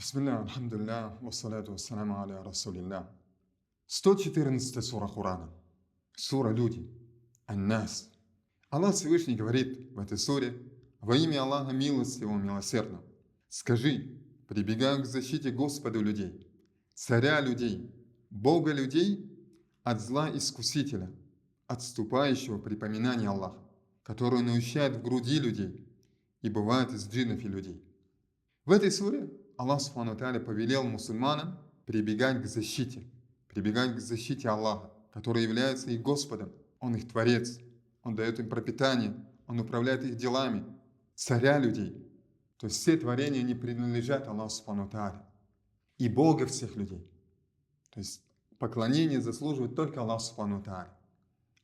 Бисмилля, алхамдулилля, вассаляту вассаламу аля расулилля. 114 сура Корана. Сура «Люди». Ан-Нас. Аллах Всевышний говорит в этой суре: «Во имя Аллаха милостивого милосердного, скажи, прибегаю к защите Господа людей, Царя людей, Бога людей, от зла искусителя, отступающего при поминании Аллаха, который наущает в груди людей и бывает из джиннов и людей». В этой суре Аллах Субхану ва Тааля повелел мусульманам прибегать к защите Аллаха, который является их Господом. Он их Творец, Он дает им пропитание, Он управляет их делами, Царя людей. То есть все творения не принадлежат Аллаху Субхану ва Тааля и Бога всех людей. То есть поклонение заслуживает только Аллах Субхану ва Тааля,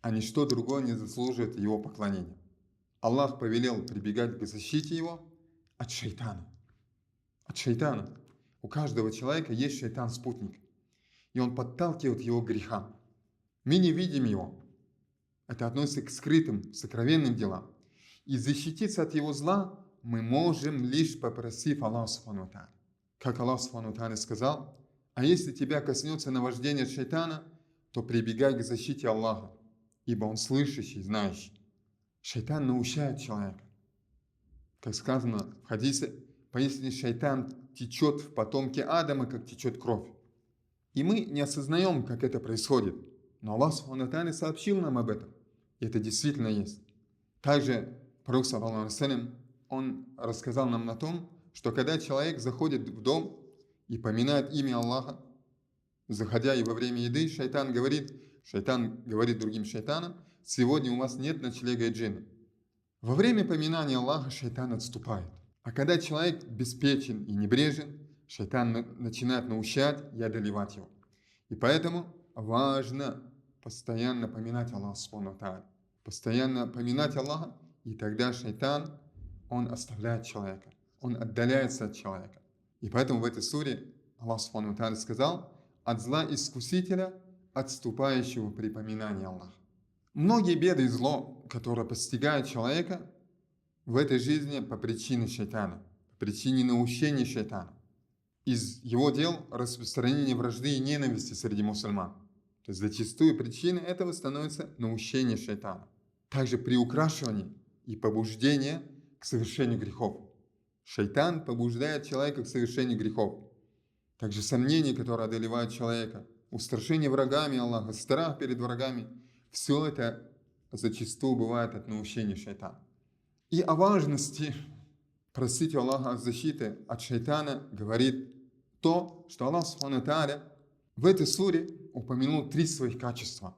а ничто другое не заслуживает Его поклонения. Аллах повелел прибегать к защите Его от шайтана. От шайтана. У каждого человека есть шайтан-спутник, и он подталкивает его к грехам. Мы не видим его. Это относится к скрытым, сокровенным делам. И защититься от его зла мы можем, лишь попросив Аллаха Субхану ва Тааля. Как Аллах Субхану ва Тааля сказал: «А если тебя коснется наваждение шайтана, то прибегай к защите Аллаха, ибо он слышащий, знающий». Шайтан наущает человека. Как сказано в хадисе: «Поистине шайтан течет в потомке Адама, как течет кровь». И мы не осознаем, как это происходит. Но Аллах Субхану ва Тааля сообщил нам об этом. И это действительно есть. Также Пророк, саллаллаху алейхи ва саллям, он рассказал нам о том, что когда человек заходит в дом и поминает имя Аллаха, заходя и во время еды, шайтан говорит другим шайтанам: «Сегодня у вас нет ночлега и джинна». Во время поминания Аллаха шайтан отступает. А когда человек беспечен и небрежен, шайтан начинает наущать и одолевать его. И поэтому важно постоянно поминать Аллаха Субхану ва Тааля. Постоянно поминать Аллаха, и тогда шайтан, он оставляет человека, он отдаляется от человека. И поэтому в этой суре Аллах Субхану ва Тааля сказал: «От зла искусителя, отступающего при поминании Аллаха». Многие беды и зло, которое постигает человека в этой жизни по причине шайтана, по причине наущения шайтана. Из его дел распространение вражды и ненависти среди мусульман. То есть зачастую причиной этого становится наущение шайтана. Также приукрашивание и побуждение к совершению грехов. Шайтан побуждает человека к совершению грехов. Также сомнения, которые одолевают человека, устрашение врагами Аллаха, страх перед врагами. Все это зачастую бывает от наущения шайтана. И о важности просить у Аллаха о защите от шайтана говорит то, что Аллах Субхану ва Тааля в этой суре упомянул три своих качества.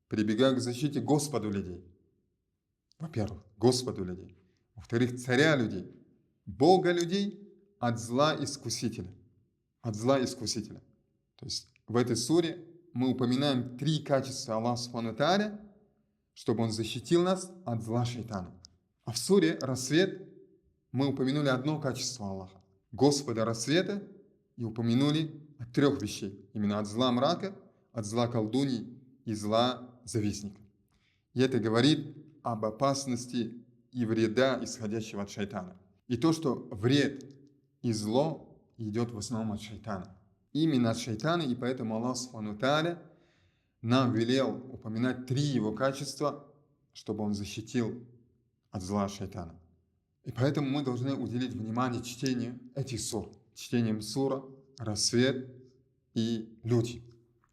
Прибегая к защите Господу людей. Во-первых, Господу людей. Во-вторых, Царя людей, Бога людей от зла искусителя. То есть в этой суре мы упоминаем три качества Аллаха Субхану ва Тааля, чтобы Он защитил нас от зла шайтана. А в суре «Рассвет» мы упомянули одно качество Аллаха – Господа рассвета, и упомянули от трех вещей. Именно от зла мрака, от зла колдуний и зла завистника. И это говорит об опасности и вреда, исходящего от шайтана. И то, что вред и зло идет в основном от шайтана. Именно от шайтана, и поэтому Аллах Субхану ва Тааля нам велел упоминать три его качества, чтобы он защитил от зла шайтана. И поэтому мы должны уделить внимание чтению этих сур. Чтением сура, рассвет и люди.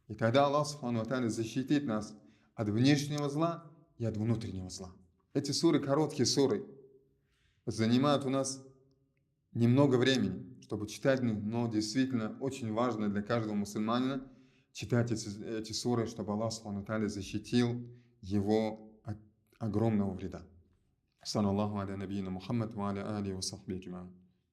И тогда Аллах Субхану ва Тааля защитит нас от внешнего зла и от внутреннего зла. Эти суры, короткие суры, занимают у нас немного времени, чтобы читать, но действительно очень важно для каждого мусульманина читать эти суры, чтобы Аллах Субхану ва Тааля защитил его от огромного вреда. Саллаллаху аля набийна Мухаммад ва аля алихи ва сахбихи аджмаин.